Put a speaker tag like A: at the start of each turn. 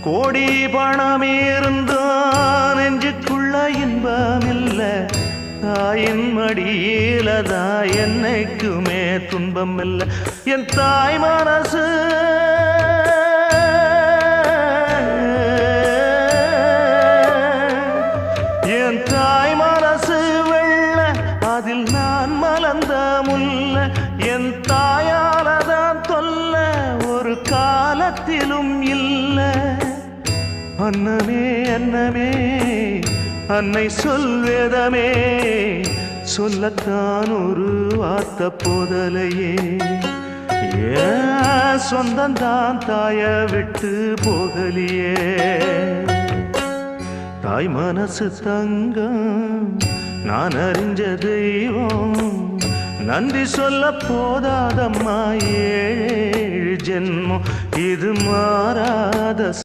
A: கோடி பணம் இருந்தான் நெஞ்சுக்குள்ள இன்பம் இல்ல தாயின் மடியிலதா என்னைக்குமே துன்பம் இல்ல என் தாய் மனசு என் தாய் மனசு வெள்ள அதில் நான் மலர்ந்த முல்ல என் தாயாலதான் தொல்ல ஒரு காலத்திலும் இல்ல அன்னமே அன்னமே அன்னை சொல்வேதமே சொல்லத்தான் ஒரு வார்த்தை போதலையே சொந்தந்தான் தாய விட்டு போகலியே தாய் மனசு தங்கம் நான் அறிஞ்ச தெய்வம் நன்றி சொல்ல போதாதம்மா ஏழு ஜென்மம் இது மாறாத